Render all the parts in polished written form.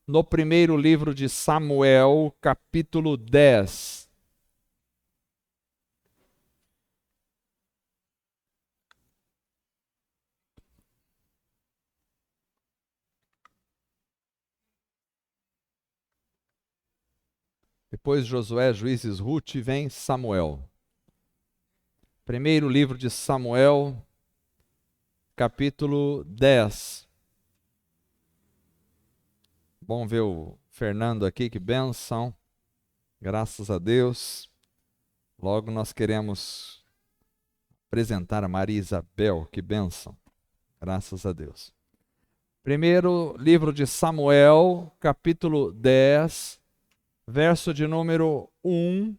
no primeiro livro de Samuel, capítulo 10. Depois Josué, Juízes, Ruth, vem Samuel. Primeiro livro de Samuel, capítulo 10. Bom ver o Fernando aqui, que bênção. Graças a Deus. Logo nós queremos apresentar a Maria Isabel, que bênção. Graças a Deus. Primeiro livro de Samuel, capítulo 10, verso de número 1.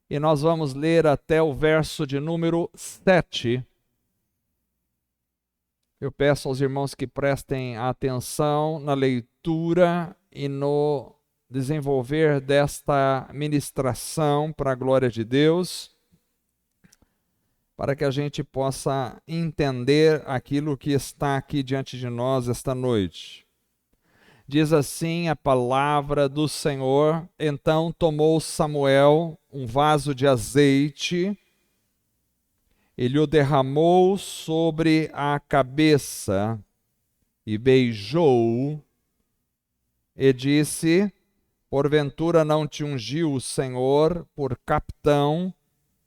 E nós vamos ler até o verso de número 7. Eu peço aos irmãos que prestem atenção na leitura e no desenvolver desta ministração para a glória de Deus, para que a gente possa entender aquilo que está aqui diante de nós esta noite. Diz assim a palavra do Senhor: Então tomou Samuel um vaso de azeite, ele o derramou sobre a cabeça e beijou-o, e disse: Porventura não te ungiu o Senhor por capitão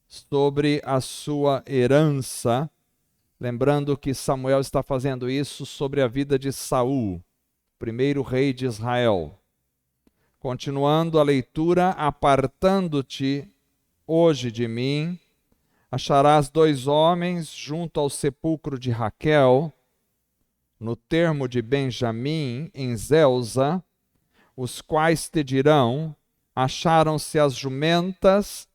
sobre a sua herança? Lembrando que Samuel está fazendo isso sobre a vida de Saul, primeiro rei de Israel. Continuando a leitura: Apartando-te hoje de mim, acharás 2 homens junto ao sepulcro de Raquel, no termo de Benjamim, em Zelza, os quais te dirão: acharam-se as jumentas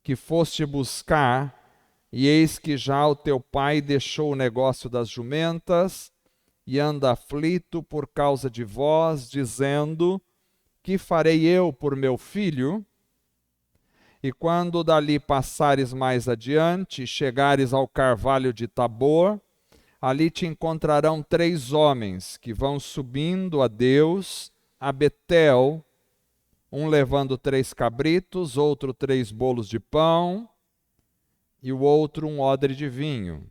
que foste buscar, e eis que já o teu pai deixou o negócio das jumentas, e anda aflito por causa de vós, dizendo: que farei eu por meu filho? E quando dali passares mais adiante, chegares ao carvalho de Tabor, ali te encontrarão 3 homens que vão subindo a Deus, a Betel, um levando 3 cabritos, outro 3 bolos de pão, e o outro um odre de vinho.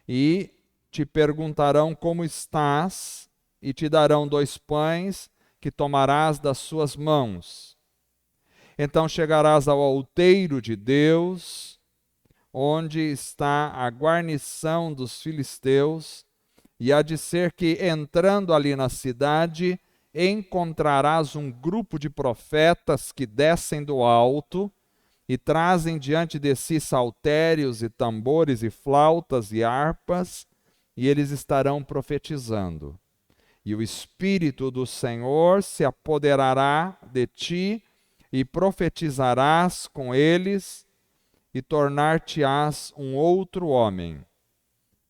E te perguntarão como estás, e te darão 2 pães que tomarás das suas mãos. Então chegarás ao outeiro de Deus, onde está a guarnição dos filisteus, e há de ser que, entrando ali na cidade, encontrarás um grupo de profetas que descem do alto e trazem diante de si saltérios e tambores e flautas e harpas, e eles estarão profetizando. E o Espírito do Senhor se apoderará de ti, e profetizarás com eles, e tornar-te-ás um outro homem.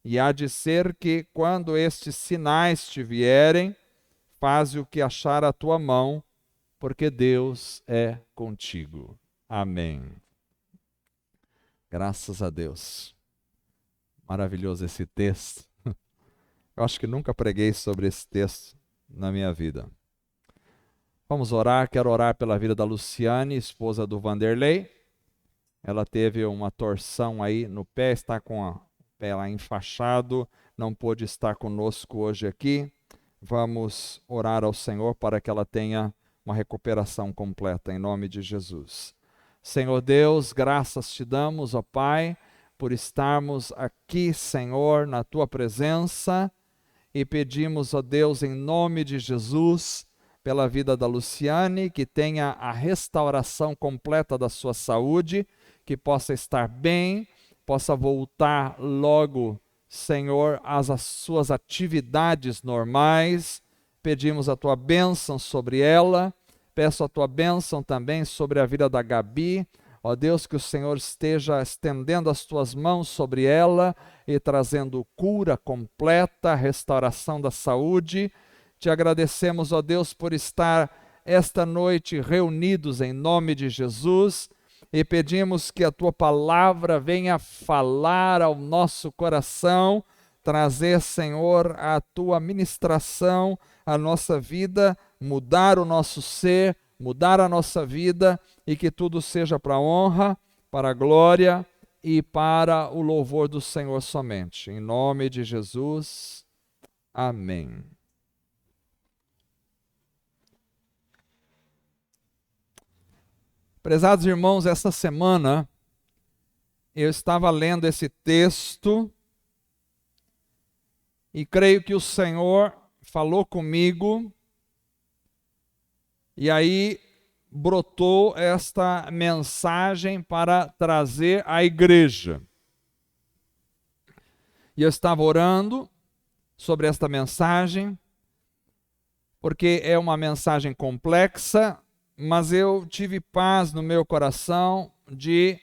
E há de ser que, quando estes sinais te vierem, faze o que achar a tua mão, porque Deus é contigo. Amém. Graças a Deus. Maravilhoso esse texto. Eu acho que nunca preguei sobre esse texto na minha vida. Vamos orar. Quero orar pela vida da Luciane, esposa do Vanderlei. Ela teve uma torção aí no pé, está com o pé lá enfaixado, não pôde estar conosco hoje aqui. Vamos orar ao Senhor para que ela tenha uma recuperação completa, em nome de Jesus. Senhor Deus, graças te damos, ó Pai, por estarmos aqui, Senhor, na tua presença, e pedimos, ó Deus, em nome de Jesus, pela vida da Luciane, que tenha a restauração completa da sua saúde, que possa estar bem, possa voltar logo, Senhor, às suas atividades normais. Pedimos a tua bênção sobre ela, peço a tua bênção também sobre a vida da Gabi. Ó Deus, que o Senhor esteja estendendo as tuas mãos sobre ela e trazendo cura completa, restauração da saúde. Te agradecemos, ó Deus, por estar esta noite reunidos em nome de Jesus, e pedimos que a tua palavra venha falar ao nosso coração, trazer, Senhor, a tua ministração à nossa vida, mudar o nosso ser, mudar a nossa vida e que tudo seja para a honra, para a glória e para o louvor do Senhor somente. Em nome de Jesus, amém. Prezados irmãos, essa semana eu estava lendo esse texto e creio que o Senhor falou comigo e aí brotou esta mensagem para trazer à igreja. E eu estava orando sobre esta mensagem, porque é uma mensagem complexa, mas eu tive paz no meu coração de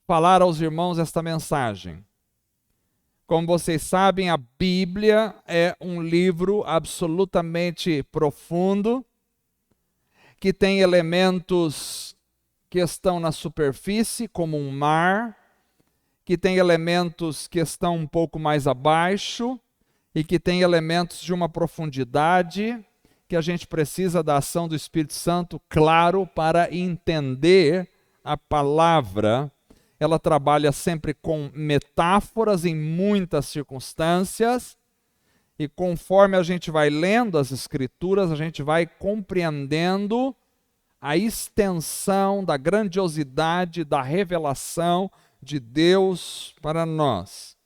falar aos irmãos esta mensagem. Como vocês sabem, a Bíblia é um livro absolutamente profundo, que tem elementos que estão na superfície, como um mar, que tem elementos que estão um pouco mais abaixo, e que tem elementos de uma profundidade, que a gente precisa da ação do Espírito Santo, claro, para entender a palavra. Ela trabalha sempre com metáforas em muitas circunstâncias, e conforme a gente vai lendo as Escrituras, a gente vai compreendendo a extensão da grandiosidade da revelação de Deus para nós.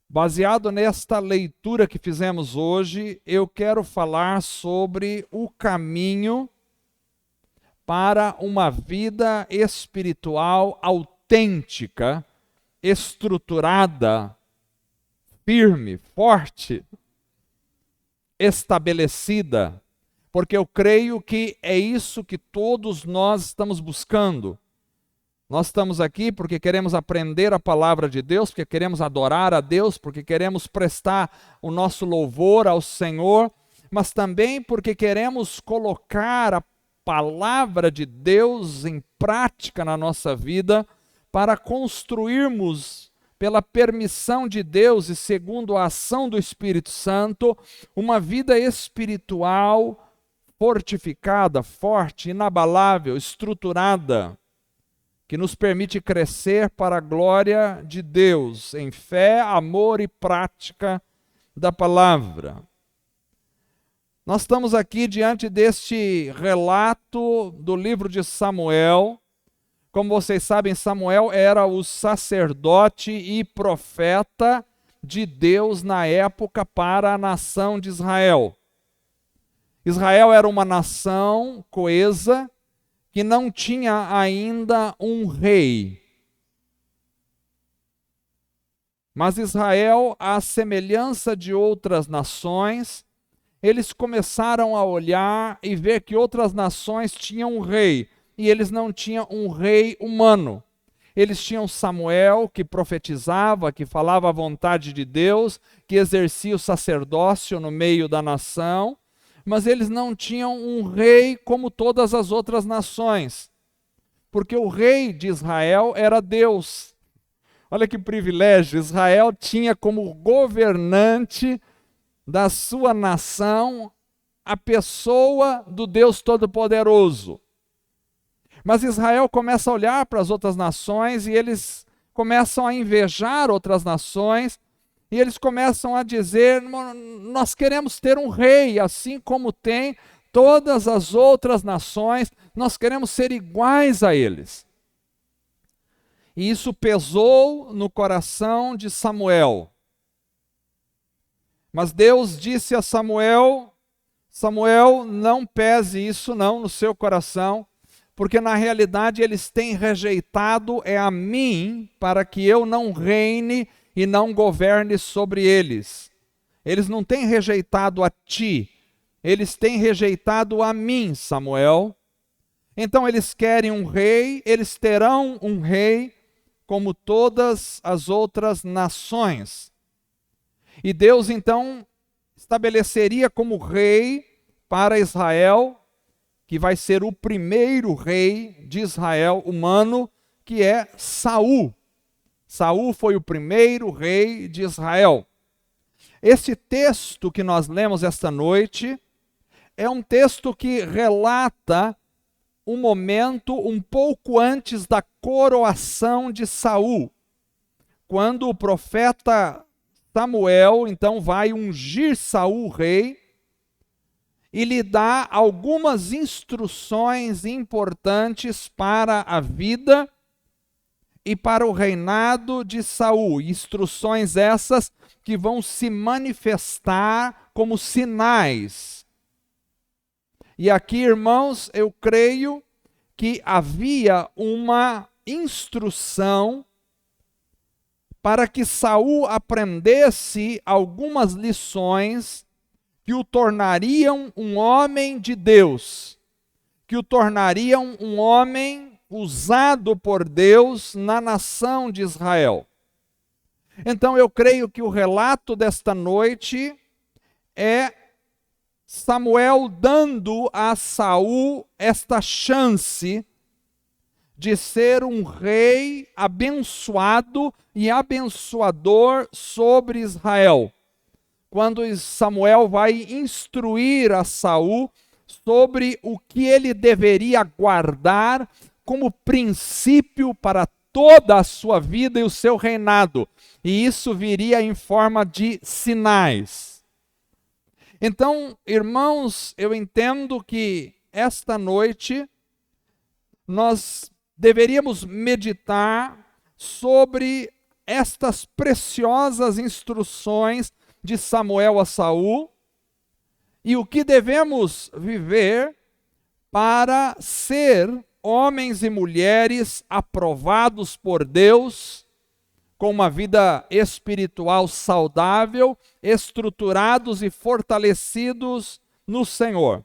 Baseado nesta leitura que fizemos hoje, eu quero falar sobre o caminho para uma vida espiritual autêntica, estruturada, firme, forte, estabelecida, porque eu creio que é isso que todos nós estamos buscando. Nós estamos aqui porque queremos aprender a palavra de Deus, porque queremos adorar a Deus, porque queremos prestar o nosso louvor ao Senhor, mas também porque queremos colocar a palavra de Deus em prática na nossa vida, para construirmos, pela permissão de Deus e segundo a ação do Espírito Santo, uma vida espiritual fortificada, forte, inabalável, estruturada, que nos permite crescer para a glória de Deus, em fé, amor e prática da palavra. Nós estamos aqui diante deste relato do livro de Samuel. Como vocês sabem, Samuel era o sacerdote e profeta de Deus na época para a nação de Israel. Israel era uma nação coesa que não tinha ainda um rei. Mas Israel, à semelhança de outras nações, eles começaram a olhar e ver que outras nações tinham um rei, e eles não tinham um rei humano. Eles tinham Samuel, que profetizava, que falava a vontade de Deus, que exercia o sacerdócio no meio da nação, mas eles não tinham um rei como todas as outras nações, porque o rei de Israel era Deus. Olha que privilégio, Israel tinha como governante da sua nação a pessoa do Deus Todo-Poderoso. Mas Israel começa a olhar para as outras nações e eles começam a invejar outras nações e eles começam a dizer: nós queremos ter um rei, assim como tem todas as outras nações, nós queremos ser iguais a eles. E isso pesou no coração de Samuel. Mas Deus disse a Samuel: Samuel, não pese isso não no seu coração, porque na realidade eles têm rejeitado a mim para que eu não reine e não governe sobre eles. Eles não têm rejeitado a ti, eles têm rejeitado a mim, Samuel. Então eles querem um rei, eles terão um rei como todas as outras nações. E Deus então estabeleceria como rei para Israel, que vai ser o primeiro rei de Israel humano, que é Saul. Saul foi o primeiro rei de Israel. Esse texto que nós lemos esta noite é um texto que relata um momento um pouco antes da coroação de Saul, quando o profeta Samuel então vai ungir Saul rei e lhe dá algumas instruções importantes para a vida e para o reinado de Saul. Instruções essas que vão se manifestar como sinais. E aqui, irmãos, eu creio que havia uma instrução para que Saul aprendesse algumas lições que o tornariam um homem de Deus, que o tornariam um homem usado por Deus na nação de Israel. Então eu creio que o relato desta noite é Samuel dando a Saul esta chance de ser um rei abençoado e abençoador sobre Israel. Quando Samuel vai instruir a Saul sobre o que ele deveria guardar como princípio para toda a sua vida e o seu reinado. E isso viria em forma de sinais. Então, irmãos, eu entendo que esta noite nós deveríamos meditar sobre estas preciosas instruções de Samuel a Saul e o que devemos viver para ser homens e mulheres aprovados por Deus, com uma vida espiritual saudável, estruturados e fortalecidos no Senhor.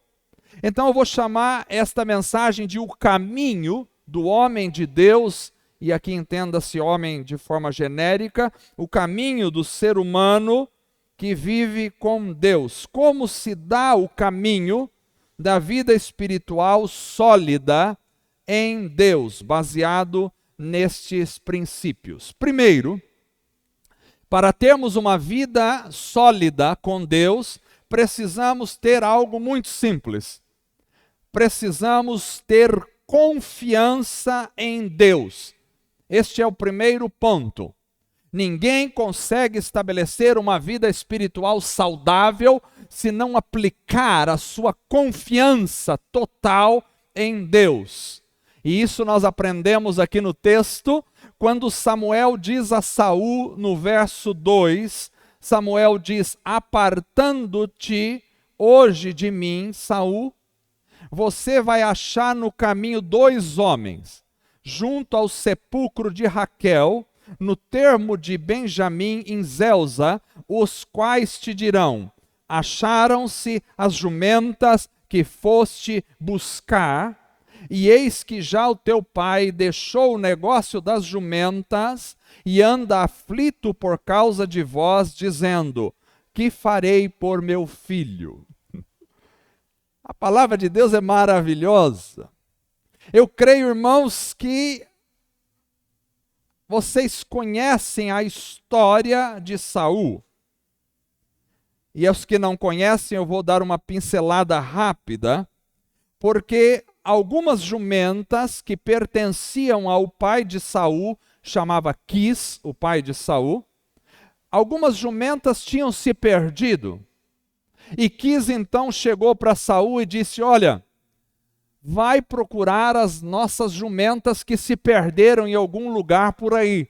Então eu vou chamar esta mensagem de o caminho do homem de Deus, e aqui entenda-se homem de forma genérica, o caminho do ser humano que vive com Deus. Como se dá o caminho da vida espiritual sólida em Deus, baseado nestes princípios. Primeiro, para termos uma vida sólida com Deus, precisamos ter algo muito simples. Precisamos ter confiança em Deus. Este é o primeiro ponto. Ninguém consegue estabelecer uma vida espiritual saudável se não aplicar a sua confiança total em Deus. E isso nós aprendemos aqui no texto, quando Samuel diz a Saul, no verso 2, Samuel diz: apartando-te hoje de mim, Saul, você vai achar no caminho 2 homens, junto ao sepulcro de Raquel, no termo de Benjamim em Zelza, os quais te dirão: acharam-se as jumentas que foste buscar, e eis que já o teu pai deixou o negócio das jumentas e anda aflito por causa de vós, dizendo: que farei por meu filho? A palavra de Deus é maravilhosa. Eu creio, irmãos, que vocês conhecem a história de Saul. E aos que não conhecem, eu vou dar uma pincelada rápida, porque algumas jumentas que pertenciam ao pai de Saul, chamava Quis, o pai de Saul, algumas jumentas tinham se perdido. E Quis então chegou para Saul e disse: olha, vai procurar as nossas jumentas que se perderam em algum lugar por aí.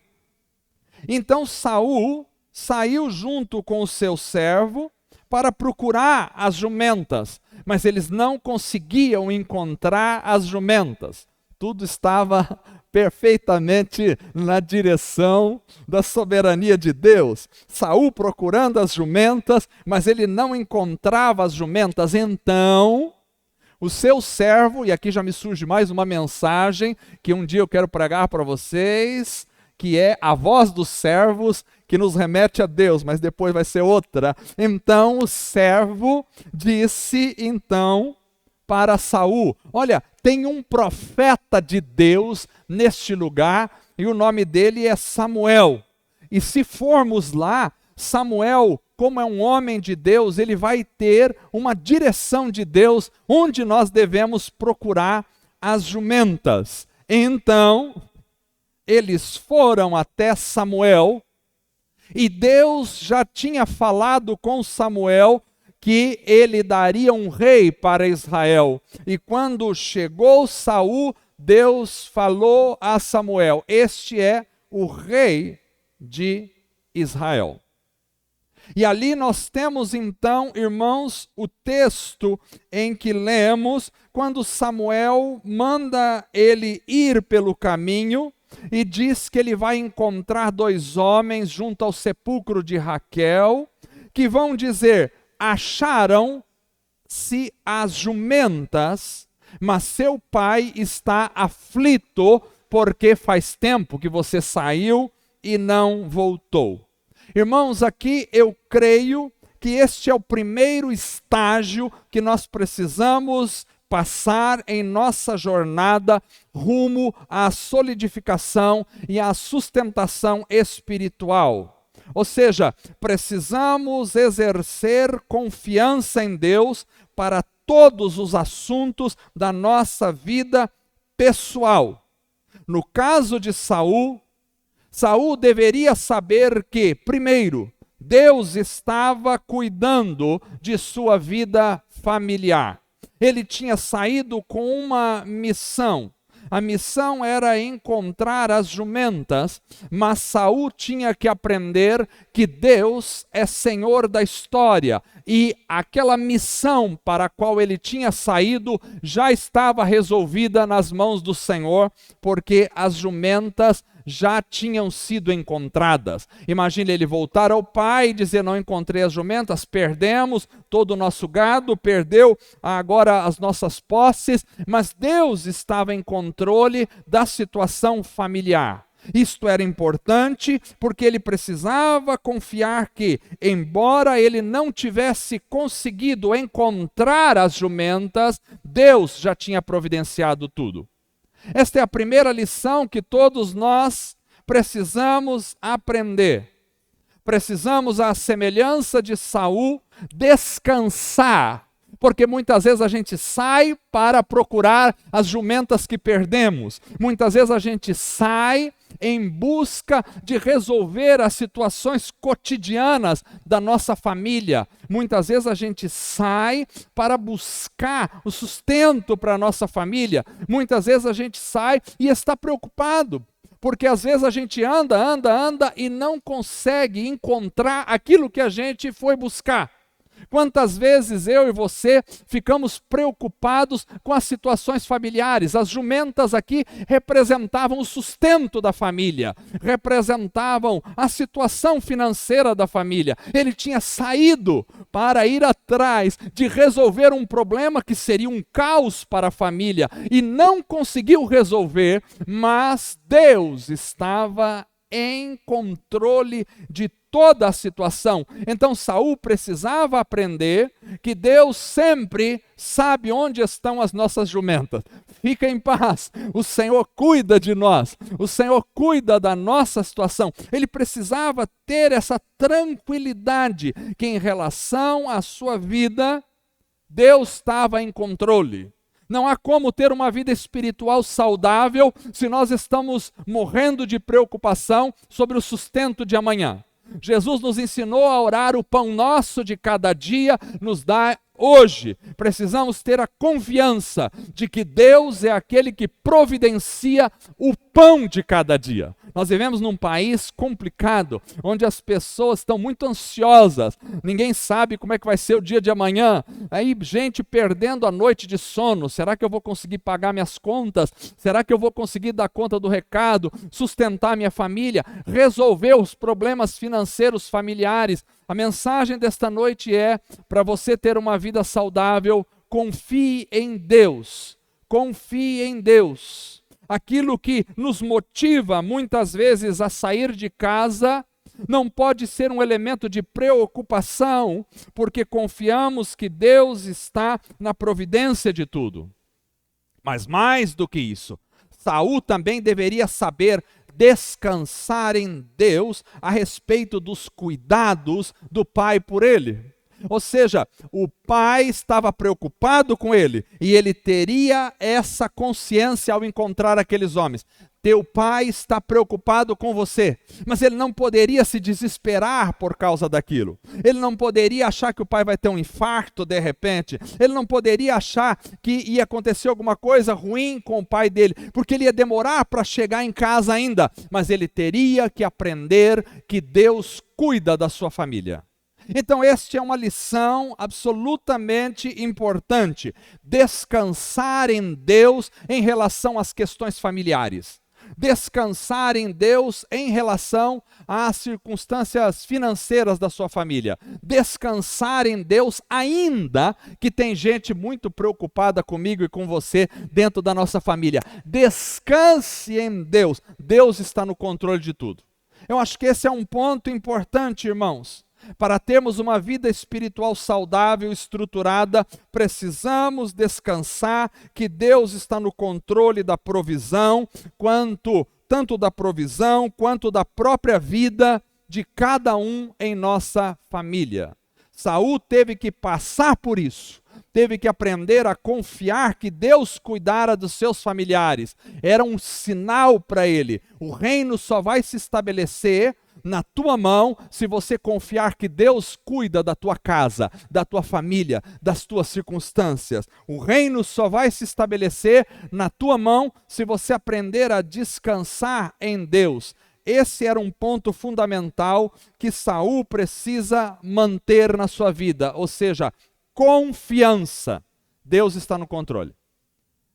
Então Saul saiu junto com o seu servo para procurar as jumentas, mas eles não conseguiam encontrar as jumentas. Tudo estava perfeitamente na direção da soberania de Deus. Saul procurando as jumentas, mas ele não encontrava as jumentas. Então, o seu servo, e aqui já me surge mais uma mensagem que um dia eu quero pregar para vocês, que é a voz dos servos que nos remete a Deus, mas depois vai ser outra. Então o servo disse então para Saul: olha, tem um profeta de Deus neste lugar, e o nome dele é Samuel. E se formos lá, Samuel, como é um homem de Deus, ele vai ter uma direção de Deus, onde nós devemos procurar as jumentas. Então, eles foram até Samuel, e Deus já tinha falado com Samuel que ele daria um rei para Israel. E quando chegou Saul, Deus falou a Samuel: este é o rei de Israel. E ali nós temos então, irmãos, o texto em que lemos quando Samuel manda ele ir pelo caminho e diz que ele vai encontrar dois homens junto ao sepulcro de Raquel, que vão dizer: acharam-se as jumentas, mas seu pai está aflito, porque faz tempo que você saiu e não voltou. Irmãos, aqui eu creio que este é o primeiro estágio que nós precisamos passar em nossa jornada rumo à solidificação e à sustentação espiritual. Ou seja, precisamos exercer confiança em Deus para todos os assuntos da nossa vida pessoal. No caso de Saul, Saul deveria saber que, primeiro, Deus estava cuidando de sua vida familiar. Ele tinha saído com uma missão. A missão era encontrar as jumentas, mas Saul tinha que aprender que Deus é Senhor da história e aquela missão para a qual ele tinha saído já estava resolvida nas mãos do Senhor, porque as jumentas já tinham sido encontradas. Imagine ele voltar ao pai e dizer: não encontrei as jumentas, perdemos todo o nosso gado, perdeu agora as nossas posses, mas Deus estava em controle da situação familiar. Isto era importante porque ele precisava confiar que, embora ele não tivesse conseguido encontrar as jumentas, Deus já tinha providenciado tudo. Esta é a primeira lição que todos nós precisamos aprender. Precisamos, à semelhança de Saul, descansar, porque muitas vezes a gente sai para procurar as jumentas que perdemos. Muitas vezes a gente sai em busca de resolver as situações cotidianas da nossa família. Muitas vezes a gente sai para buscar o sustento para a nossa família. Muitas vezes a gente sai e está preocupado, porque às vezes a gente anda e não consegue encontrar aquilo que a gente foi buscar. Quantas vezes eu e você ficamos preocupados com as situações familiares? As jumentas aqui representavam o sustento da família, representavam a situação financeira da família. Ele tinha saído para ir atrás de resolver um problema que seria um caos para a família e não conseguiu resolver, mas Deus estava em controle de toda a situação. Então Saul precisava aprender que Deus sempre sabe onde estão as nossas jumentas. Fica em paz, o Senhor cuida de nós, o Senhor cuida da nossa situação. Ele precisava ter essa tranquilidade que em relação à sua vida, Deus estava em controle. Não há como ter uma vida espiritual saudável se nós estamos morrendo de preocupação sobre o sustento de amanhã. Jesus nos ensinou a orar: o pão nosso de cada dia nos dá hoje. Precisamos ter a confiança de que Deus é aquele que providencia o pão de cada dia. Nós vivemos num país complicado, onde as pessoas estão muito ansiosas, ninguém sabe como é que vai ser o dia de amanhã, aí gente perdendo a noite de sono. Será que eu vou conseguir pagar minhas contas? Será que eu vou conseguir dar conta do recado, sustentar minha família, resolver os problemas financeiros familiares? A mensagem desta noite é para você ter uma vida saudável: confie em Deus, confie em Deus. Aquilo que nos motiva muitas vezes a sair de casa não pode ser um elemento de preocupação, porque confiamos que Deus está na providência de tudo. Mas mais do que isso, Saul também deveria saber descansar em Deus a respeito dos cuidados do pai por ele. Ou seja, o pai estava preocupado com ele e ele teria essa consciência ao encontrar aqueles homens. Teu pai está preocupado com você, mas ele não poderia se desesperar por causa daquilo. Ele não poderia achar que o pai vai ter um infarto de repente. Ele não poderia achar que ia acontecer alguma coisa ruim com o pai dele, porque ele ia demorar para chegar em casa ainda. Mas ele teria que aprender que Deus cuida da sua família. Então, esta é uma lição absolutamente importante. Descansar em Deus em relação às questões familiares. Descansar em Deus em relação às circunstâncias financeiras da sua família. Descansar em Deus ainda que tem gente muito preocupada comigo e com você dentro da nossa família. Descanse em Deus. Deus está no controle de tudo. Eu acho que esse é um ponto importante, irmãos. Para termos uma vida espiritual saudável, estruturada, precisamos descansar que Deus está no controle da provisão, tanto da provisão quanto da própria vida de cada um em nossa família. Saul teve que passar por isso, teve que aprender a confiar que Deus cuidara dos seus familiares. Era um sinal para ele. O reino só vai se estabelecer na tua mão se você confiar que Deus cuida da tua casa, da tua família, das tuas circunstâncias. O reino só vai se estabelecer na tua mão se você aprender a descansar em Deus. Esse era um ponto fundamental que Saul precisa manter na sua vida, ou seja, confiança. Deus está no controle.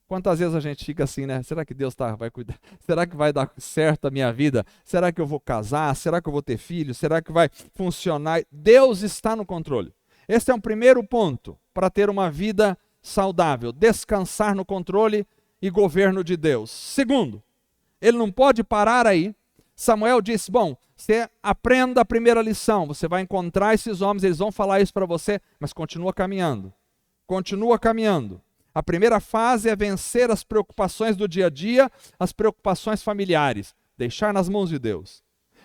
Quantas vezes a gente fica assim, né? Será que Deus vai cuidar? Será que vai dar certo a minha vida? Será que eu vou casar? Será que eu vou ter filhos? Será que vai funcionar? Deus está no controle. Esse é um primeiro ponto para ter uma vida saudável. Descansar no controle e governo de Deus. Segundo, ele não pode parar aí. Samuel disse, bom, você aprenda a primeira lição. Você vai encontrar esses homens, eles vão falar isso para você, mas continua caminhando. Continua caminhando. A primeira fase é vencer as preocupações do dia a dia, as preocupações familiares, deixar nas mãos de Deus.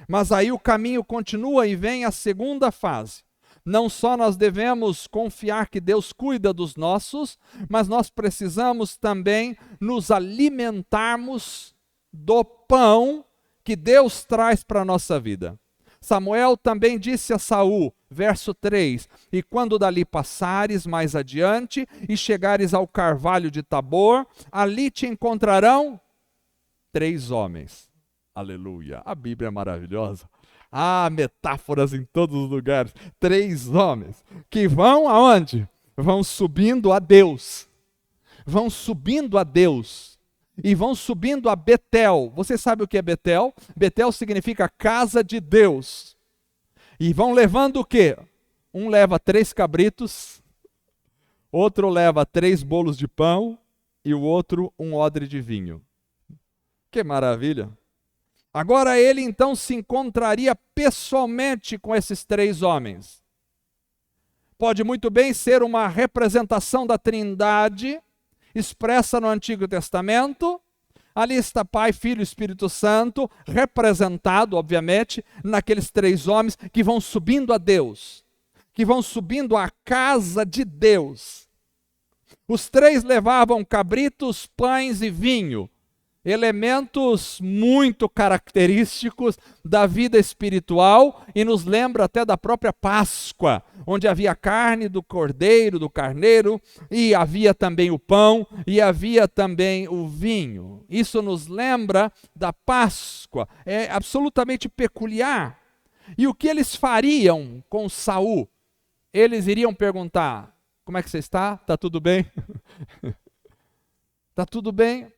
Mas aí o caminho continua e vem a segunda fase. Não só nós devemos confiar que Deus cuida dos nossos, mas nós precisamos também nos alimentarmos do pão que Deus traz para a nossa vida. Samuel também disse a Saul, verso 3, e quando dali passares mais adiante e chegares ao carvalho de Tabor, ali te encontrarão 3 homens. Aleluia, a Bíblia é maravilhosa. Ah, metáforas em todos os lugares. 3 homens que vão aonde? Vão subindo a Deus. Vão subindo a Deus. E vão subindo a Betel. Você sabe o que é Betel? Betel significa casa de Deus. E vão levando o quê? Um leva 3 cabritos, outro leva 3 bolos de pão e o outro um odre de vinho. Que maravilha! Agora ele então se encontraria pessoalmente com esses 3 homens. Pode muito bem ser uma representação da Trindade expressa no Antigo Testamento. Ali está Pai, Filho e Espírito Santo, representado, obviamente, naqueles 3 homens que vão subindo a Deus, que vão subindo à casa de Deus. Os 3 levavam cabritos, pães e vinho, elementos muito característicos da vida espiritual e nos lembra até da própria Páscoa, onde havia carne do cordeiro, do carneiro, e havia também o pão, e havia também o vinho. Isso nos lembra da Páscoa, é absolutamente peculiar. E o que eles fariam com Saul? Eles iriam perguntar, como é que você está? Está tudo bem? Está tudo bem?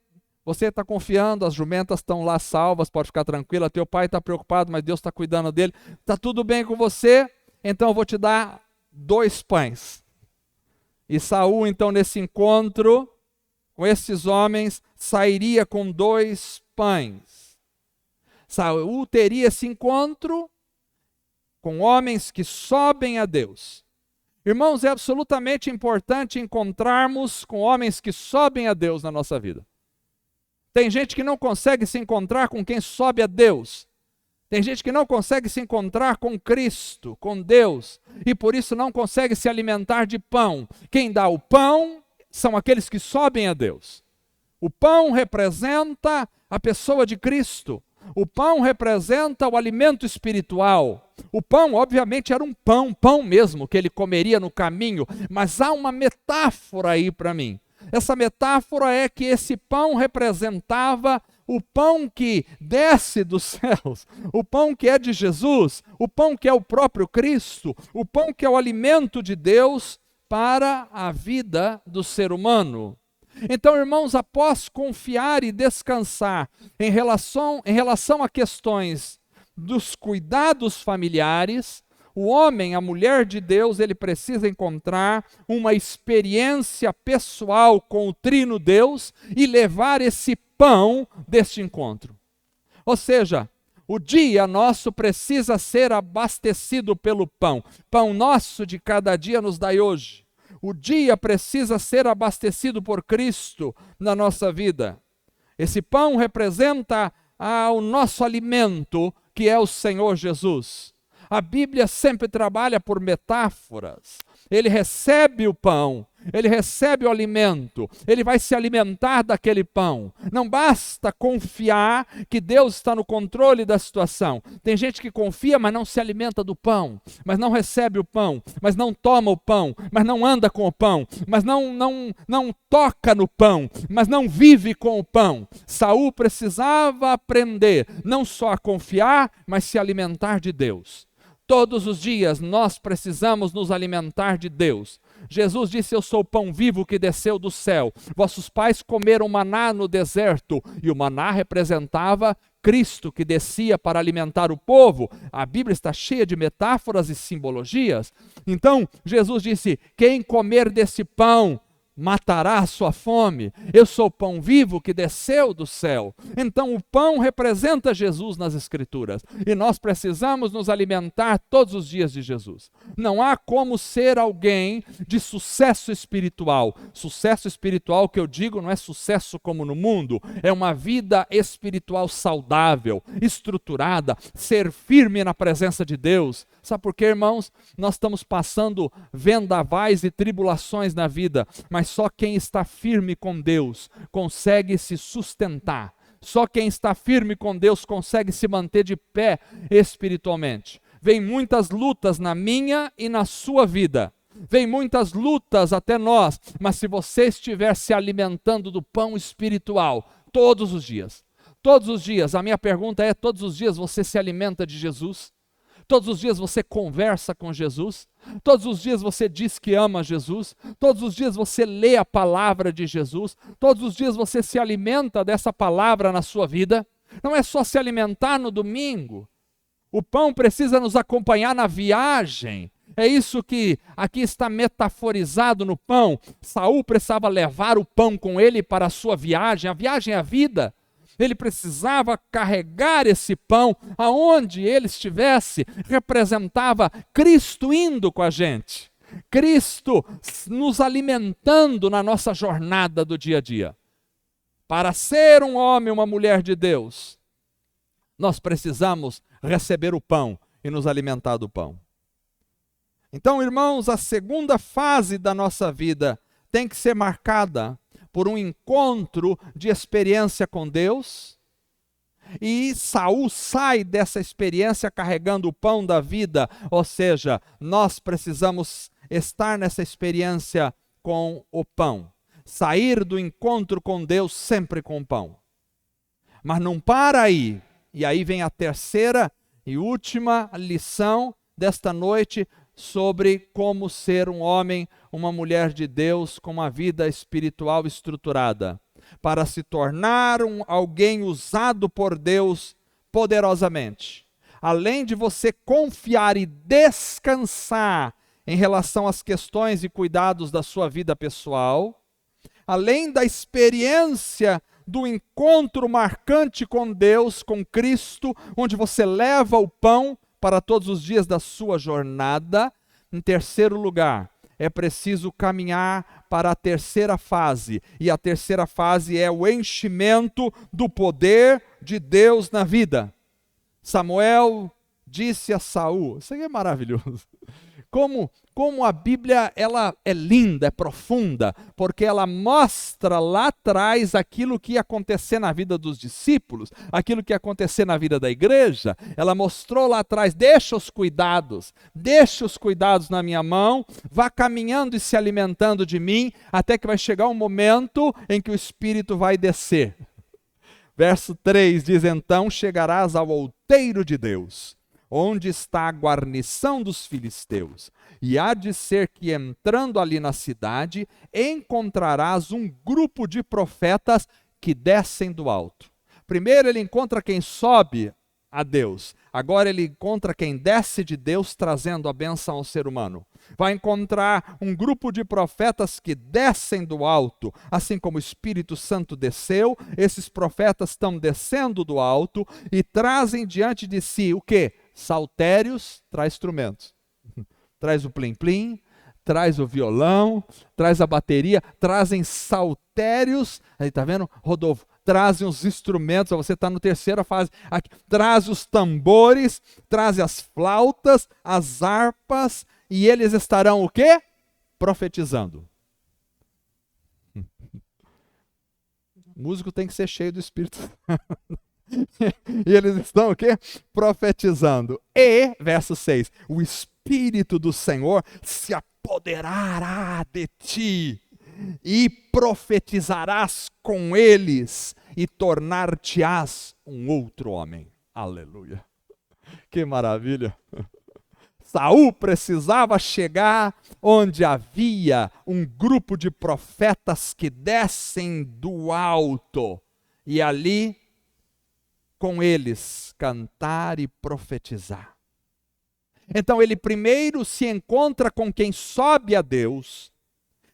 Você está confiando, as jumentas estão lá salvas, pode ficar tranquila, teu pai está preocupado, mas Deus está cuidando dele. Está tudo bem com você? Então eu vou te dar 2 pães. E Saul, então, nesse encontro com esses homens, sairia com 2 pães. Saul teria esse encontro com homens que sobem a Deus. Irmãos, é absolutamente importante encontrarmos com homens que sobem a Deus na nossa vida. Tem gente que não consegue se encontrar com quem sobe a Deus. Tem gente que não consegue se encontrar com Cristo, com Deus, e por isso não consegue se alimentar de pão. Quem dá o pão são aqueles que sobem a Deus. O pão representa a pessoa de Cristo. O pão representa o alimento espiritual. O pão, obviamente, era um pão mesmo, que ele comeria no caminho, mas há uma metáfora aí para mim. Essa metáfora é que esse pão representava o pão que desce dos céus, o pão que é de Jesus, o pão que é o próprio Cristo, o pão que é o alimento de Deus para a vida do ser humano. Então, irmãos, após confiar e descansar em relação a questões dos cuidados familiares, o homem, a mulher de Deus, ele precisa encontrar uma experiência pessoal com o Trino Deus e levar esse pão deste encontro. Ou seja, o dia nosso precisa ser abastecido pelo pão. Pão nosso de cada dia nos dai hoje. O dia precisa ser abastecido por Cristo na nossa vida. Esse pão representa o nosso alimento, que é o Senhor Jesus. A Bíblia sempre trabalha por metáforas. Ele recebe o pão, ele recebe o alimento, ele vai se alimentar daquele pão. Não basta confiar que Deus está no controle da situação. Tem gente que confia, mas não se alimenta do pão, mas não recebe o pão, mas não toma o pão, mas não anda com o pão, mas não toca no pão, mas não vive com o pão. Saul precisava aprender não só a confiar, mas se alimentar de Deus. Todos os dias nós precisamos nos alimentar de Deus. Jesus disse: eu sou o pão vivo que desceu do céu. Vossos pais comeram maná no deserto, e o maná representava Cristo que descia para alimentar o povo. A Bíblia está cheia de metáforas e simbologias. Então, Jesus disse: quem comer desse pão matará a sua fome. Eu sou o pão vivo que desceu do céu. Então o pão representa Jesus nas Escrituras. E nós precisamos nos alimentar todos os dias de Jesus. Não há como ser alguém de sucesso espiritual. Sucesso espiritual que eu digo não é sucesso como no mundo. É uma vida espiritual saudável, estruturada, ser firme na presença de Deus. Sabe por quê, irmãos? Nós estamos passando vendavais e tribulações na vida, mas só quem está firme com Deus consegue se sustentar. Só quem está firme com Deus consegue se manter de pé espiritualmente. Vem muitas lutas na minha e na sua vida. Vem muitas lutas até nós, mas se você estiver se alimentando do pão espiritual todos os dias, a minha pergunta é: todos os dias você se alimenta de Jesus? Todos os dias você conversa com Jesus? Todos os dias você diz que ama Jesus? Todos os dias você lê a palavra de Jesus? Todos os dias você se alimenta dessa palavra na sua vida? Não é só se alimentar no domingo. O pão precisa nos acompanhar na viagem. É isso que aqui está metaforizado no pão. Saul precisava levar o pão com ele para a sua viagem. A viagem é a vida. Ele precisava carregar esse pão aonde ele estivesse, representava Cristo indo com a gente, Cristo nos alimentando na nossa jornada do dia a dia. Para ser um homem, uma mulher de Deus, nós precisamos receber o pão e nos alimentar do pão. Então, irmãos, a segunda fase da nossa vida tem que ser marcada por um encontro de experiência com Deus, e Saul sai dessa experiência carregando o pão da vida, ou seja, nós precisamos estar nessa experiência com o pão, sair do encontro com Deus sempre com o pão. Mas não para aí, e aí vem a terceira e última lição desta noite, sobre como ser um homem, uma mulher de Deus com uma vida espiritual estruturada, para se tornar alguém usado por Deus poderosamente. Além de você confiar e descansar em relação às questões e cuidados da sua vida pessoal, além da experiência do encontro marcante com Deus, com Cristo, onde você leva o pão para todos os dias da sua jornada. Em terceiro lugar, é preciso caminhar para a terceira fase. E a terceira fase é o enchimento do poder de Deus na vida. Samuel disse a Saul, isso aqui é maravilhoso. Como a Bíblia ela é linda, é profunda, porque ela mostra lá atrás aquilo que ia acontecer na vida dos discípulos, aquilo que ia acontecer na vida da igreja. Ela mostrou lá atrás, deixa os cuidados na minha mão, vá caminhando e se alimentando de mim, até que vai chegar um momento em que o Espírito vai descer. Verso 3 diz, então chegarás ao outeiro de Deus, onde está a guarnição dos filisteus. E há de ser que, entrando ali na cidade, encontrarás um grupo de profetas que descem do alto. Primeiro ele encontra quem sobe a Deus. Agora ele encontra quem desce de Deus, trazendo a bênção ao ser humano. Vai encontrar um grupo de profetas que descem do alto, assim como o Espírito Santo desceu. Esses profetas estão descendo do alto e trazem diante de si o quê? Saltérios, traz instrumentos. Traz o plim-plim, traz o violão, traz a bateria, trazem saltérios. Aí tá vendo, Rodolfo? Trazem os instrumentos, você está na terceira fase. Aqui, traz os tambores, traz as flautas, as harpas, e eles estarão o quê? Profetizando. O músico tem que ser cheio do Espírito. E eles estão o quê? Profetizando. E, verso 6, o Espírito do Senhor se apoderará de ti, e profetizarás com eles, e tornar-te-ás um outro homem. Aleluia. Que maravilha. Saul precisava chegar onde havia um grupo de profetas que descem do alto, e ali com eles cantar e profetizar. Então ele primeiro se encontra com quem sobe a Deus,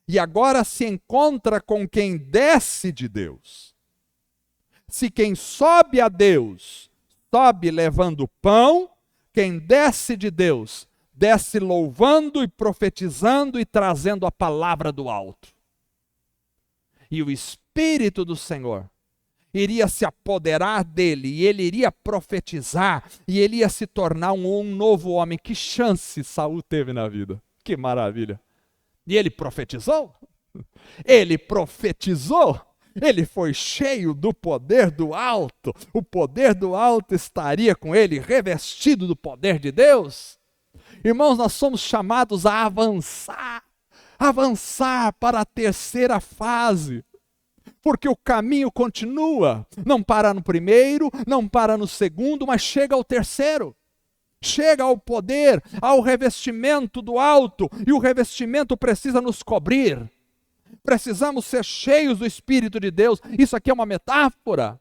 e agora se encontra com quem desce de Deus. Se quem sobe a Deus, sobe levando pão, quem desce de Deus, desce louvando e profetizando e trazendo a palavra do alto. E o Espírito do Senhor iria se apoderar dele, e ele iria profetizar, e ele ia se tornar um novo homem. Que chance Saul teve na vida, que maravilha. E ele profetizou, ele foi cheio do poder do alto, o poder do alto estaria com ele, revestido do poder de Deus. Irmãos, nós somos chamados a avançar para a terceira fase, porque o caminho continua, não para no primeiro, não para no segundo, mas chega ao terceiro. Chega ao poder, ao revestimento do alto, e o revestimento precisa nos cobrir. Precisamos ser cheios do Espírito de Deus. Isso aqui é uma metáfora.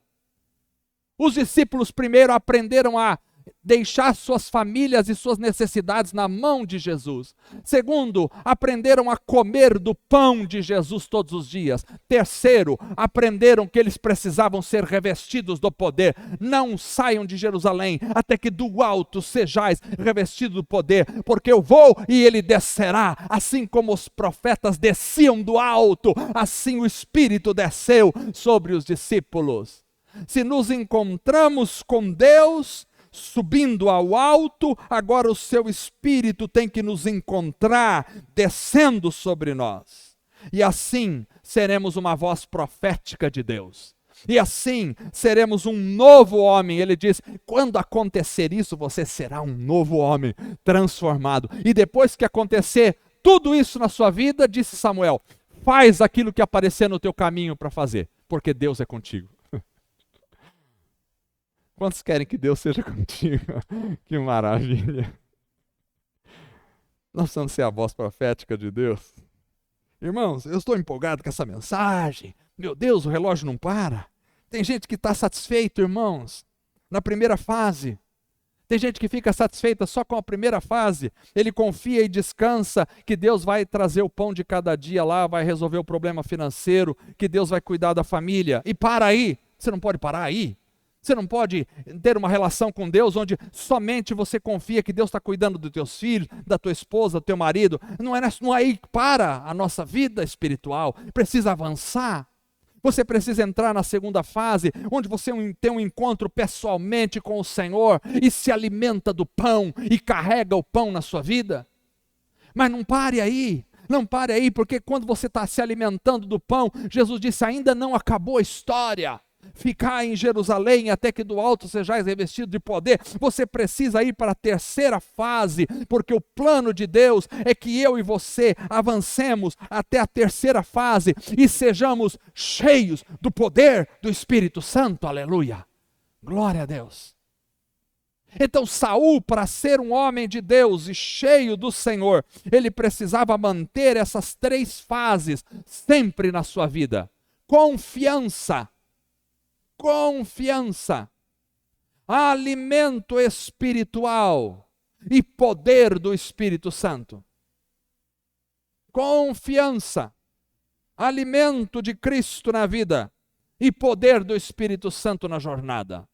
Os discípulos primeiro aprenderam a deixar suas famílias e suas necessidades na mão de Jesus. Segundo, aprenderam a comer do pão de Jesus todos os dias. Terceiro, aprenderam que eles precisavam ser revestidos do poder. Não saiam de Jerusalém até que do alto sejais revestidos do poder, porque eu vou e ele descerá. Assim como os profetas desciam do alto, assim o Espírito desceu sobre os discípulos. Se nos encontramos com Deus subindo ao alto, agora o seu Espírito tem que nos encontrar descendo sobre nós. E assim seremos uma voz profética de Deus. E assim seremos um novo homem. Ele diz, quando acontecer isso, você será um novo homem transformado. E depois que acontecer tudo isso na sua vida, disse Samuel, faz aquilo que aparecer no teu caminho para fazer, porque Deus é contigo. Quantos querem que Deus seja contigo? Que maravilha. Nós precisamos ser a voz profética de Deus. Irmãos, eu estou empolgado com essa mensagem. Meu Deus, o relógio não para. Tem gente que está satisfeito, irmãos, na primeira fase. Tem gente que fica satisfeita só com a primeira fase. Ele confia e descansa que Deus vai trazer o pão de cada dia lá, vai resolver o problema financeiro, que Deus vai cuidar da família. E para aí. Você não pode parar aí. Você não pode ter uma relação com Deus onde somente você confia que Deus está cuidando dos teus filhos, da tua esposa, do teu marido. Não é aí que para a nossa vida espiritual. Precisa avançar. Você precisa entrar na segunda fase, onde você tem um encontro pessoalmente com o Senhor e se alimenta do pão e carrega o pão na sua vida. Mas não pare aí. Não pare aí, porque quando você está se alimentando do pão, Jesus disse, ainda não acabou a história. Ficar em Jerusalém até que do alto sejais revestido de poder. Você precisa ir para a terceira fase, porque o plano de Deus é que eu e você avancemos até a terceira fase e sejamos cheios do poder do Espírito Santo. Aleluia! Glória a Deus! Então Saul, para ser um homem de Deus e cheio do Senhor, ele precisava manter essas três fases sempre na sua vida. Confiança, alimento espiritual e poder do Espírito Santo. Confiança, alimento de Cristo na vida e poder do Espírito Santo na jornada.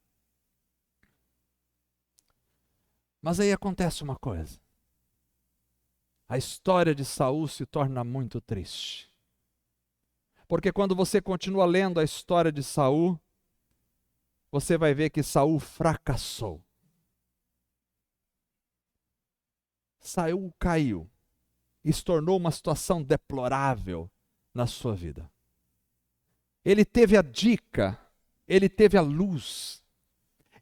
Mas aí acontece uma coisa. A história de Saul se torna muito triste. Porque quando você continua lendo a história de Saul, você vai ver que Saul fracassou. Saul caiu e se tornou uma situação deplorável na sua vida. Ele teve a dica, ele teve a luz,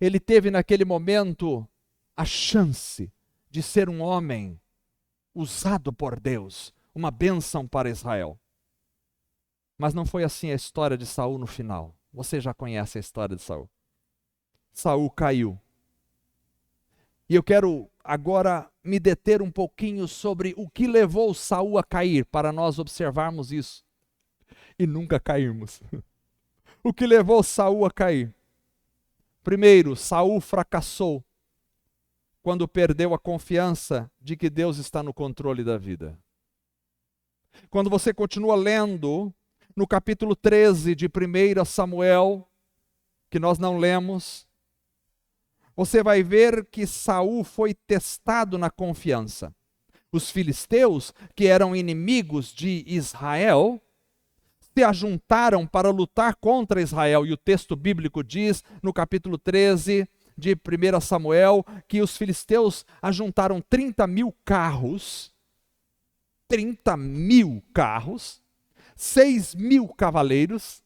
ele teve naquele momento a chance de ser um homem usado por Deus, uma bênção para Israel. Mas não foi assim a história de Saul no final. Você já conhece a história de Saul. Saul caiu. E eu quero agora me deter um pouquinho sobre o que levou Saul a cair, para nós observarmos isso e nunca cairmos. O que levou Saul a cair? Primeiro, Saul fracassou quando perdeu a confiança de que Deus está no controle da vida. Quando você continua lendo no capítulo 13 de 1 Samuel, que nós não lemos, você vai ver que Saul foi testado na confiança. Os filisteus, que eram inimigos de Israel, se ajuntaram para lutar contra Israel. E o texto bíblico diz, no capítulo 13 de 1 Samuel, que os filisteus ajuntaram 30 mil carros, 6 mil cavaleiros,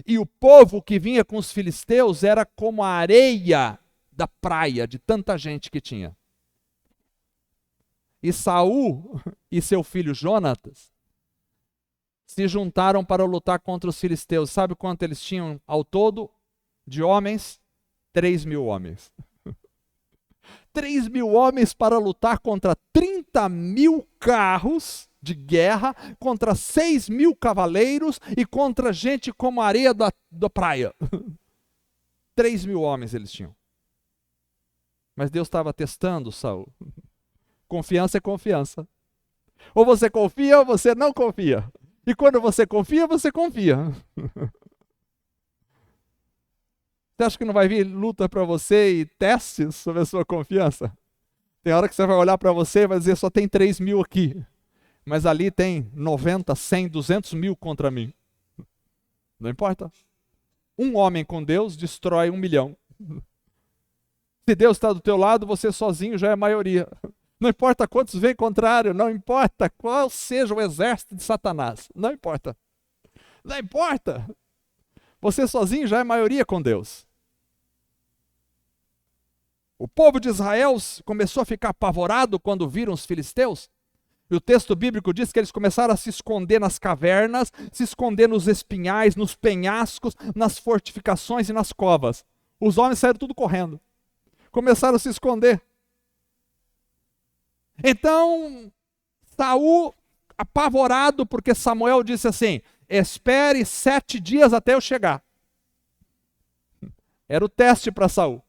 e o povo que vinha com os filisteus era como a areia da praia, de tanta gente que tinha. E Saul e seu filho Jonatas se juntaram para lutar contra os filisteus. Sabe quanto eles tinham ao todo de homens? 3 mil homens. 3 mil homens para lutar contra 30 mil carros de guerra, contra 6 mil cavaleiros e contra gente como a areia da praia. 3 mil homens eles tinham. Mas Deus estava testando Saul. Confiança é confiança. Ou você confia ou você não confia. E quando você confia, você confia. Você acha que não vai vir luta para você e testes sobre a sua confiança? Tem hora que você vai olhar para você e vai dizer, só tem 3 mil aqui. Mas ali tem 90, 100, 200 mil contra mim. Não importa. Um homem com Deus destrói 1 milhão. Se Deus está do teu lado, você sozinho já é a maioria. Não importa quantos vêm contrário, não importa qual seja o exército de Satanás. Não importa. Não importa. Você sozinho já é a maioria com Deus. O povo de Israel começou a ficar apavorado quando viram os filisteus. E o texto bíblico diz que eles começaram a se esconder nas cavernas, se esconder nos espinhais, nos penhascos, nas fortificações e nas covas. Os homens saíram tudo correndo. Começaram a se esconder. Então, Saul, apavorado, porque Samuel disse assim, espere 7 dias até eu chegar. Era o teste para Saul.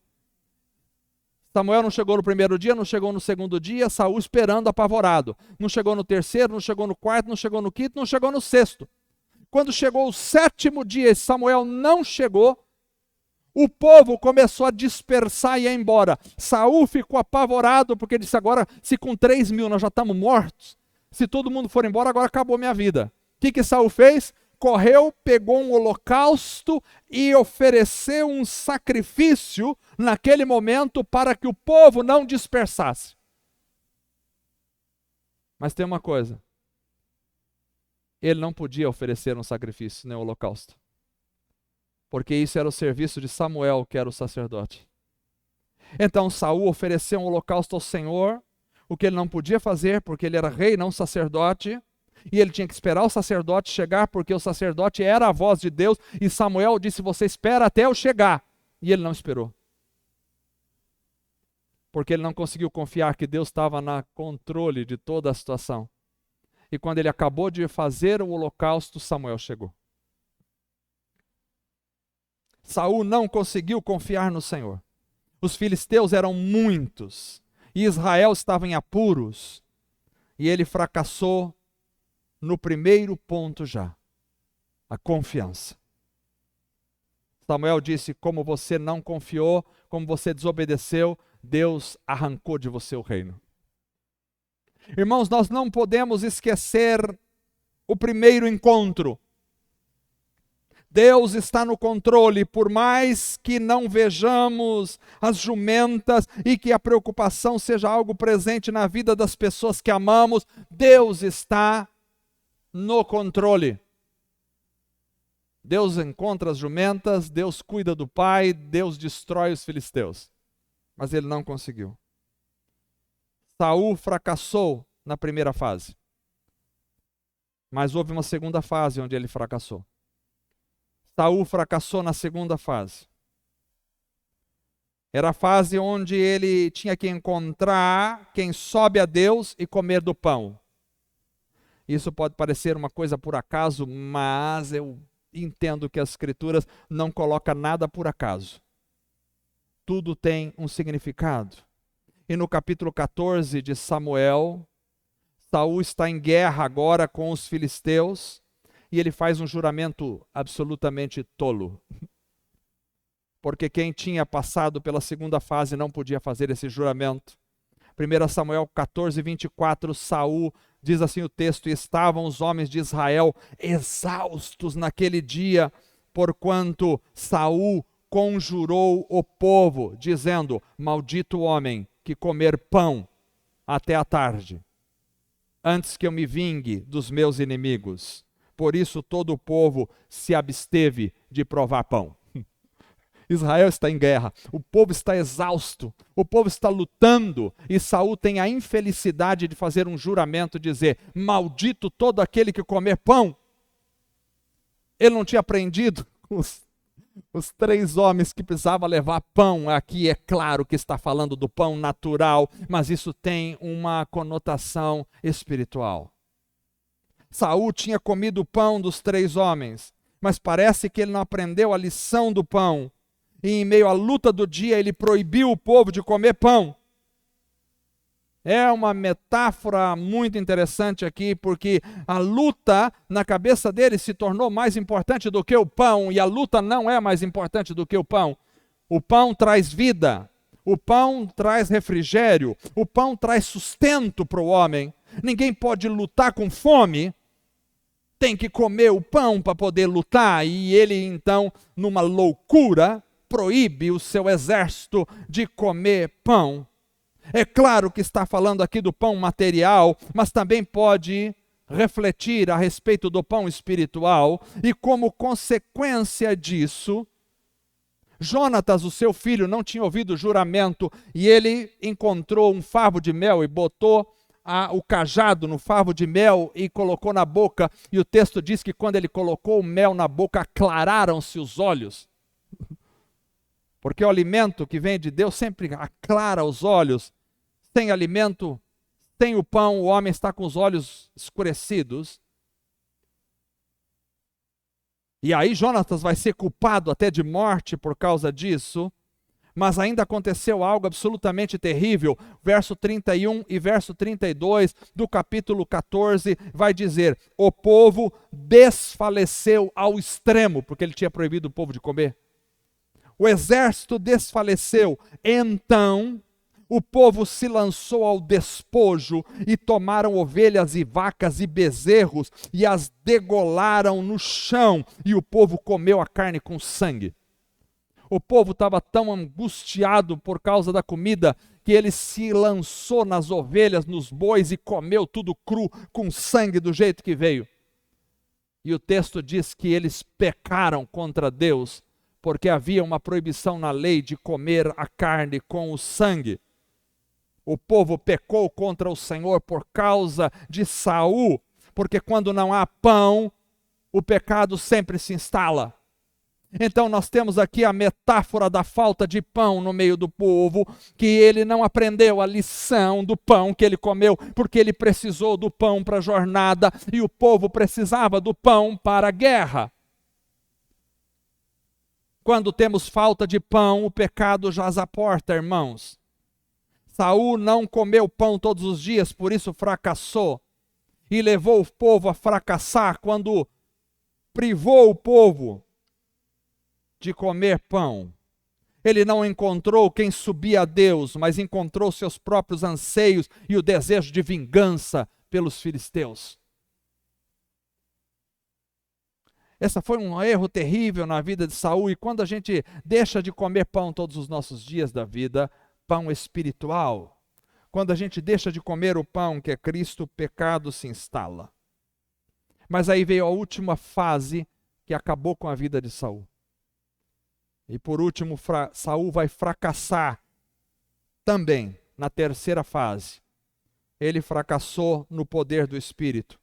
Samuel não chegou no primeiro dia, não chegou no segundo dia, Saul esperando apavorado. Não chegou no terceiro, não chegou no quarto, não chegou no quinto, não chegou no sexto. Quando chegou o 7º dia e Samuel não chegou, O povo começou a dispersar e ir embora. Saul ficou apavorado, porque disse: agora, se com 3.000 nós já estamos mortos, se todo mundo for embora, agora acabou minha vida. O que Saul fez? Correu, pegou um holocausto e ofereceu um sacrifício naquele momento para que o povo não dispersasse. Mas tem uma coisa: ele não podia oferecer um sacrifício, nem um holocausto, porque isso era o serviço de Samuel, que era o sacerdote. Então Saul ofereceu um holocausto ao Senhor, o que ele não podia fazer, porque ele era rei, não sacerdote, e ele tinha que esperar o sacerdote chegar, porque o sacerdote era a voz de Deus, e Samuel disse: você espera até eu chegar. E ele não esperou, porque ele não conseguiu confiar que Deus estava no controle de toda a situação. E quando ele acabou de fazer o holocausto, Samuel chegou. Saul não conseguiu confiar no Senhor. Os filisteus eram muitos, e Israel estava em apuros, e ele fracassou no primeiro ponto já, a confiança. Samuel disse: como você não confiou, como você desobedeceu, Deus arrancou de você o reino. Irmãos, nós não podemos esquecer o primeiro encontro. Deus está no controle, por mais que não vejamos as jumentas e que a preocupação seja algo presente na vida das pessoas que amamos, Deus está no controle. Deus encontra as jumentas, Deus cuida do pai, Deus destrói os filisteus. Mas ele não conseguiu. Saul fracassou na primeira fase. Mas houve uma segunda fase onde ele fracassou. Saul fracassou na segunda fase. Era a fase onde ele tinha que encontrar quem sobe a Deus e comer do pão. Isso pode parecer uma coisa por acaso, mas eu entendo que as Escrituras não colocam nada por acaso. Tudo tem um significado. E no capítulo 14 de Samuel, Saul está em guerra agora com os filisteus, e ele faz um juramento absolutamente tolo. Porque quem tinha passado pela segunda fase não podia fazer esse juramento. 1 Samuel 14, 24, Saul, diz assim o texto: e estavam os homens de Israel exaustos naquele dia, porquanto Saul conjurou o povo, dizendo: maldito o homem que comer pão até a tarde, antes que eu me vingue dos meus inimigos. Por isso todo o povo se absteve de provar pão. Israel está em guerra, o povo está exausto, o povo está lutando, e Saul tem a infelicidade de fazer um juramento, dizer: maldito todo aquele que comer pão. Ele não tinha aprendido os 3 homens que precisavam levar pão. Aqui é claro que está falando do pão natural, mas isso tem uma conotação espiritual. Saul tinha comido o pão dos 3 homens, mas parece que ele não aprendeu a lição do pão. E em meio à luta do dia, ele proibiu o povo de comer pão. É uma metáfora muito interessante aqui, porque a luta na cabeça dele se tornou mais importante do que o pão, e a luta não é mais importante do que o pão. O pão traz vida, o pão traz refrigério, o pão traz sustento para o homem. Ninguém pode lutar com fome, tem que comer o pão para poder lutar, e ele então, numa loucura, proíbe o seu exército de comer pão. É claro que está falando aqui do pão material, mas também pode refletir a respeito do pão espiritual, e como consequência disso, Jonatas, o seu filho, não tinha ouvido o juramento, e ele encontrou um favo de mel e botou o cajado no favo de mel e colocou na boca, e o texto diz que quando ele colocou o mel na boca, aclararam-se os olhos. Porque o alimento que vem de Deus sempre aclara os olhos. Sem alimento, sem o pão, o homem está com os olhos escurecidos. E aí Jonatas vai ser culpado até de morte por causa disso. Mas ainda aconteceu algo absolutamente terrível. Verso 31 e verso 32 do capítulo 14 vai dizer: o povo desfaleceu ao extremo, porque ele tinha proibido o povo de comer. o exército desfaleceu. Então o povo se lançou ao despojo e tomaram ovelhas e vacas e bezerros e as degolaram no chão, e o povo comeu a carne com sangue. O povo estava tão angustiado por causa da comida que ele se lançou nas ovelhas, nos bois e comeu tudo cru, com sangue do jeito que veio. E o texto diz que eles pecaram contra Deus, porque havia uma proibição na lei de comer a carne com o sangue. O povo pecou contra o Senhor por causa de Saul, porque quando não há pão, o pecado sempre se instala. Então nós temos aqui a metáfora da falta de pão no meio do povo, que ele não aprendeu a lição do pão que ele comeu, porque ele precisou do pão para a jornada, e o povo precisava do pão para a guerra. Quando temos falta de pão, o pecado jaz à porta, irmãos. Saul não comeu pão todos os dias, por isso fracassou. E levou o povo a fracassar quando privou o povo de comer pão. Ele não encontrou quem subia a Deus, mas encontrou seus próprios anseios e o desejo de vingança pelos filisteus. Esse foi um erro terrível na vida de Saul, e quando a gente deixa de comer pão todos os nossos dias da vida, pão espiritual, quando a gente deixa de comer o pão que é Cristo, o pecado se instala. Mas aí veio a última fase que acabou com a vida de Saul. E por último, Saul vai fracassar também na terceira fase. Ele fracassou no poder do Espírito,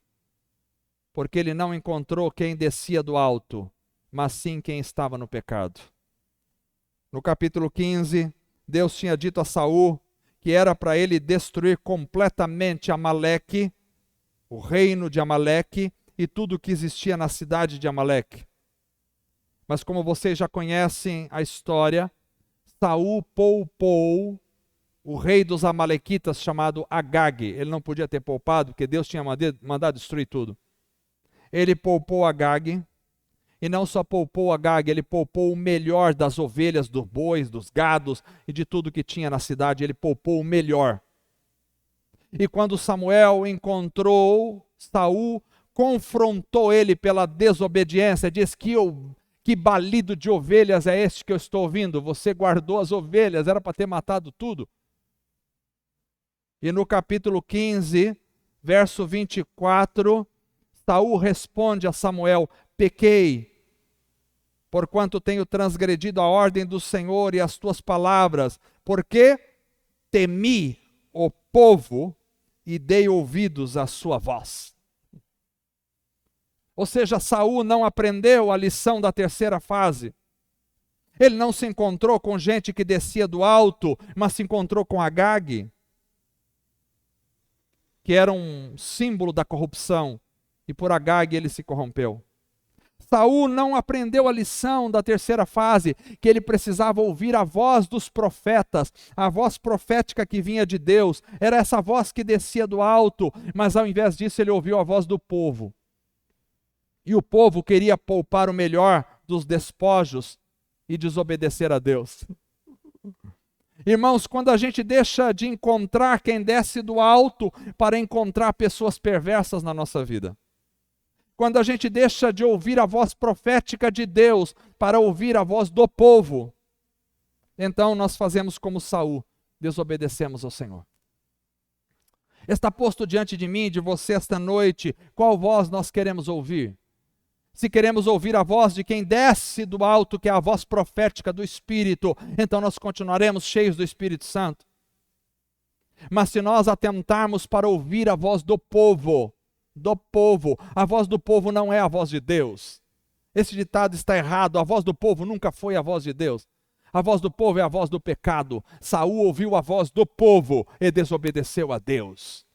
porque ele não encontrou quem descia do alto, mas sim quem estava no pecado. No capítulo 15, Deus tinha dito a Saul que era para ele destruir completamente Amaleque, o reino de Amaleque e tudo que existia na cidade de Amaleque. Mas como vocês já conhecem a história, Saul poupou o rei dos amalequitas chamado Agag. Ele não podia ter poupado, porque Deus tinha mandado destruir tudo. Ele poupou Agag, e não só poupou Agag, ele poupou o melhor das ovelhas, dos bois, dos gados e de tudo que tinha na cidade. Ele poupou o melhor. E quando Samuel encontrou Saul, confrontou ele pela desobediência, diz que balido de ovelhas é este que eu estou ouvindo? Você guardou as ovelhas, era para ter matado tudo. E no capítulo 15, verso 24, Saul responde a Samuel: pequei, porquanto tenho transgredido a ordem do Senhor e as tuas palavras, porque temi o povo e dei ouvidos à sua voz. Ou seja, Saul não aprendeu a lição da terceira fase. Ele não se encontrou com gente que descia do alto, mas se encontrou com Agag, que era um símbolo da corrupção, e por Agag ele se corrompeu. Saul não aprendeu a lição da terceira fase, que ele precisava ouvir a voz dos profetas, a voz profética que vinha de Deus. Era essa voz que descia do alto, mas ao invés disso ele ouviu a voz do povo. E o povo queria poupar o melhor dos despojos e desobedecer a Deus. Irmãos, quando a gente deixa de encontrar quem desce do alto para encontrar pessoas perversas na nossa vida, quando a gente deixa de ouvir a voz profética de Deus para ouvir a voz do povo, então nós fazemos como Saul, desobedecemos ao Senhor. Está posto diante de mim e de você esta noite, qual voz nós queremos ouvir? Se queremos ouvir a voz de quem desce do alto, que é a voz profética do Espírito, então nós continuaremos cheios do Espírito Santo. Mas se nós atentarmos para ouvir a voz do povo, a voz do povo não é a voz de Deus. Esse ditado está errado, a voz do povo nunca foi a voz de Deus. A voz do povo é a voz do pecado. Saul ouviu a voz do povo e desobedeceu a Deus.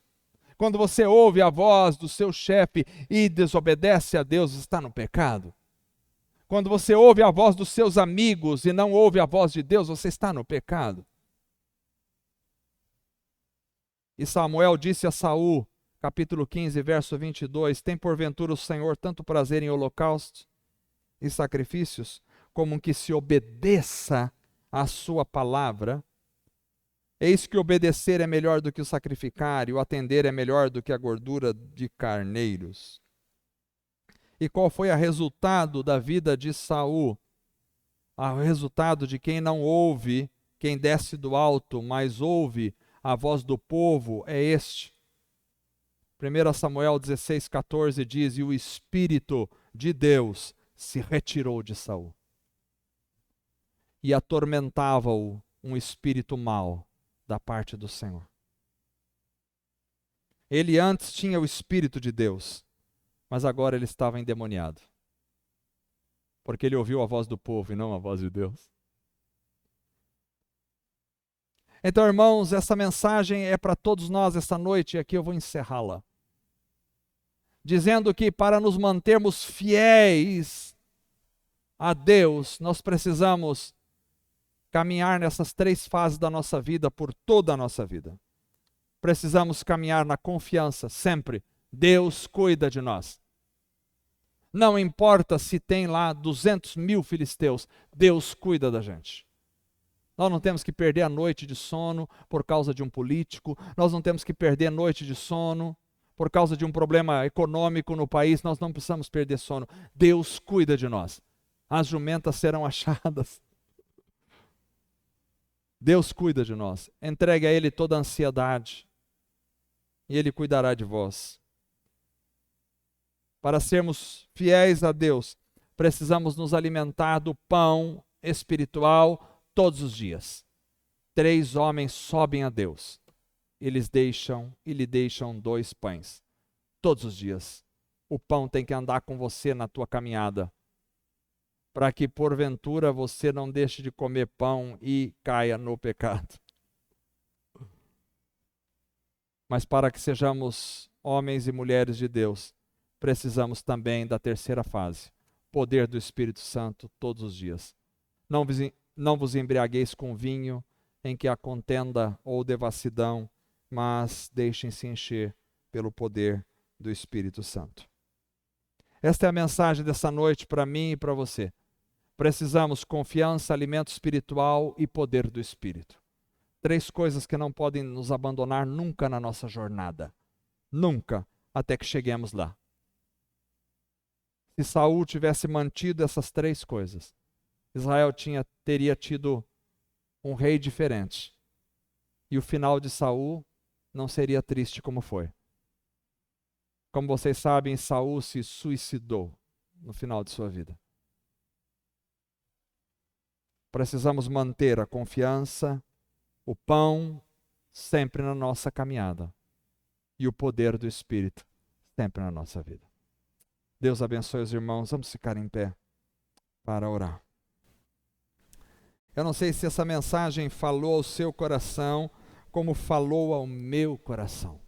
Quando você ouve a voz do seu chefe e desobedece a Deus, está no pecado. Quando você ouve a voz dos seus amigos e não ouve a voz de Deus, você está no pecado. E Samuel disse a Saul, capítulo 15, verso 22, tem porventura o Senhor tanto prazer em holocaustos e sacrifícios, como que se obedeça à sua palavra. Eis que obedecer é melhor do que o sacrificar, e o atender é melhor do que a gordura de carneiros. E qual foi o resultado da vida de Saul? O resultado de quem não ouve, quem desce do alto, mas ouve a voz do povo, é este. 1 Samuel 16,14 diz: e o Espírito de Deus se retirou de Saul, e atormentava-o um espírito mau da parte do Senhor. Ele antes tinha o Espírito de Deus, mas agora ele estava endemoniado, porque ele ouviu a voz do povo e não a voz de Deus. Então, irmãos, essa mensagem é para todos nós esta noite, e aqui eu vou encerrá-la, dizendo que para nos mantermos fiéis a Deus, nós precisamos caminhar nessas 3 fases da nossa vida, por toda a nossa vida. Precisamos caminhar na confiança, sempre. Deus cuida de nós. Não importa se tem lá 200.000 filisteus, Deus cuida da gente. Nós não temos que perder a noite de sono por causa de um político, nós não temos que perder a noite de sono por causa de um problema econômico no país, nós não precisamos perder sono. Deus cuida de nós. As jumentas serão achadas. Deus cuida de nós. Entregue a Ele toda a ansiedade e Ele cuidará de vós. Para sermos fiéis a Deus, precisamos nos alimentar do pão espiritual todos os dias. 3 homens sobem a Deus. Eles lhe deixam 2 pães todos os dias. O pão tem que andar com você na tua caminhada, para que porventura você não deixe de comer pão e caia no pecado. Mas para que sejamos homens e mulheres de Deus, precisamos também da 3ª fase, poder do Espírito Santo todos os dias. Não vos embriagueis com vinho, em que há contenda ou devassidão, mas deixem-se encher pelo poder do Espírito Santo. Esta é a mensagem dessa noite para mim e para você. Precisamos confiança, alimento espiritual e poder do Espírito. 3 coisas que não podem nos abandonar nunca na nossa jornada. Nunca, até que cheguemos lá. Se Saul tivesse mantido essas 3 coisas, Israel teria tido um rei diferente. E o final de Saul não seria triste como foi. Como vocês sabem, Saul se suicidou no final de sua vida. Precisamos manter a confiança, o pão sempre na nossa caminhada e o poder do Espírito sempre na nossa vida. Deus abençoe os irmãos. Vamos ficar em pé para orar. Eu não sei se essa mensagem falou ao seu coração como falou ao meu coração.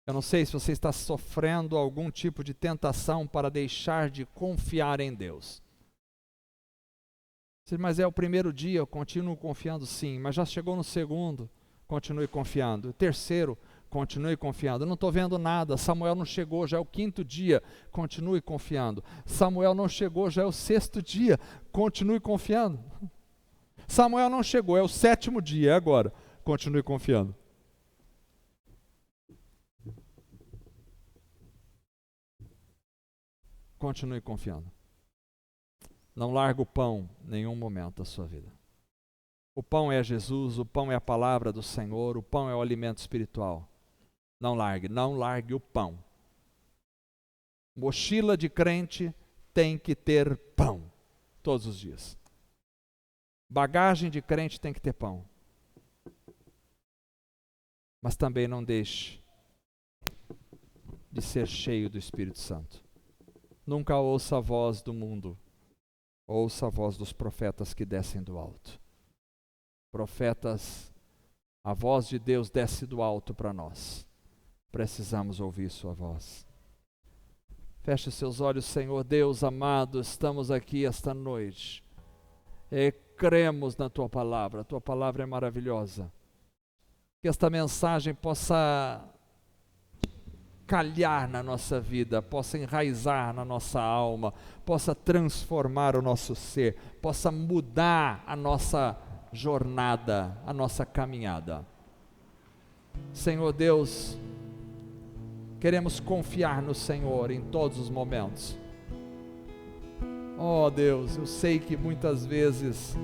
Eu não sei se você está sofrendo algum tipo de tentação para deixar de confiar em Deus. Mas é o primeiro dia, eu continuo confiando, sim, mas já chegou no segundo, continue confiando. O terceiro, continue confiando. Eu não estou vendo nada, Samuel não chegou, já é o 5º dia, continue confiando. Samuel não chegou, já é o 6º dia, continue confiando. Samuel não chegou, é o 7º dia, é agora, continue confiando. Continue confiando. Não larga o pão em nenhum momento da sua vida. O pão é Jesus, o pão é a palavra do Senhor, o pão é o alimento espiritual. Não largue o pão. Mochila de crente tem que ter pão todos os dias. Bagagem de crente tem que ter pão. Mas também não deixe de ser cheio do Espírito Santo. Nunca ouça a voz do mundo. Ouça a voz dos profetas que descem do alto. Profetas, a voz de Deus desce do alto para nós. Precisamos ouvir sua voz. Feche seus olhos, Senhor Deus amado, estamos aqui esta noite. E cremos na tua palavra é maravilhosa. Que esta mensagem possa encalhar na nossa vida, possa enraizar na nossa alma, possa transformar o nosso ser, possa mudar a nossa jornada, a nossa caminhada. Senhor Deus, queremos confiar no Senhor em todos os momentos. Oh Deus, eu sei que muitas vezes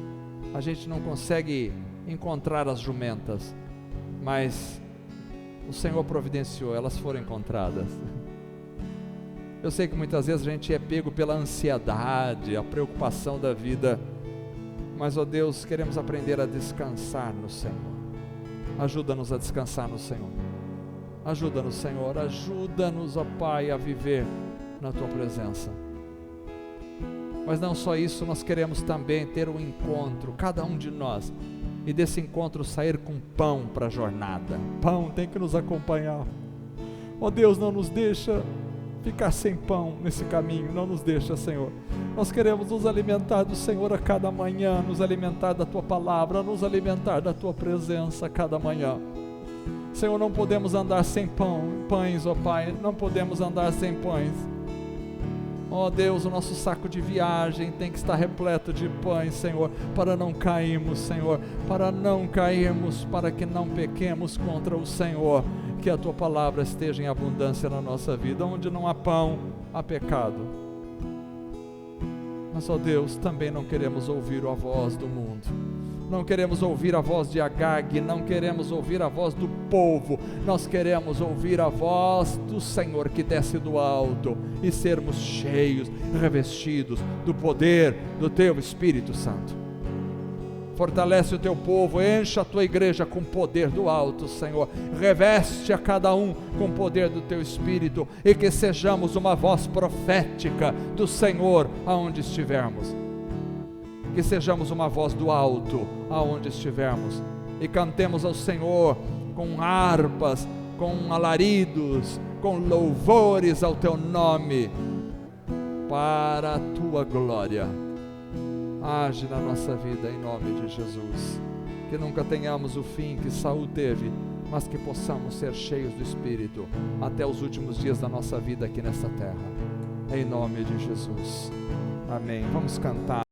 a gente não consegue encontrar as jumentas, mas o Senhor providenciou, elas foram encontradas. Eu sei que muitas vezes a gente é pego pela ansiedade, a preocupação da vida, mas, ó Deus, queremos aprender a descansar no Senhor. Ajuda-nos a descansar no Senhor. Ajuda-nos, Senhor, ajuda-nos, ó Pai, a viver na Tua presença. Mas não só isso, nós queremos também ter um encontro, cada um de nós, e desse encontro sair com pão para a jornada. Pão tem que nos acompanhar. Ó Deus, não nos deixa ficar sem pão nesse caminho, não nos deixa, Senhor. Nós queremos nos alimentar do Senhor a cada manhã, nos alimentar da Tua palavra, nos alimentar da Tua presença a cada manhã. Senhor, não podemos andar sem pães, ó Pai, não podemos andar sem pães. Ó Deus, o nosso saco de viagem tem que estar repleto de pães, Senhor, para não cairmos, Senhor, para não cairmos, para que não pequemos contra o Senhor. Que a Tua palavra esteja em abundância na nossa vida. Onde não há pão, há pecado. Mas, ó Deus, também não queremos ouvir a voz do mundo. Não queremos ouvir a voz de Agag, não queremos ouvir a voz do povo, nós queremos ouvir a voz do Senhor que desce do alto e sermos cheios, revestidos do poder do Teu Espírito Santo. Fortalece o Teu povo, encha a Tua igreja com poder do alto, Senhor, reveste a cada um com o poder do Teu Espírito e que sejamos uma voz profética do Senhor aonde estivermos. Que sejamos uma voz do alto aonde estivermos e cantemos ao Senhor com harpas, com alaridos, com louvores ao Teu nome, para a Tua glória. Age na nossa vida em nome de Jesus, que nunca tenhamos o fim que Saul teve, mas que possamos ser cheios do Espírito até os últimos dias da nossa vida aqui nessa terra, em nome de Jesus, amém. Vamos cantar.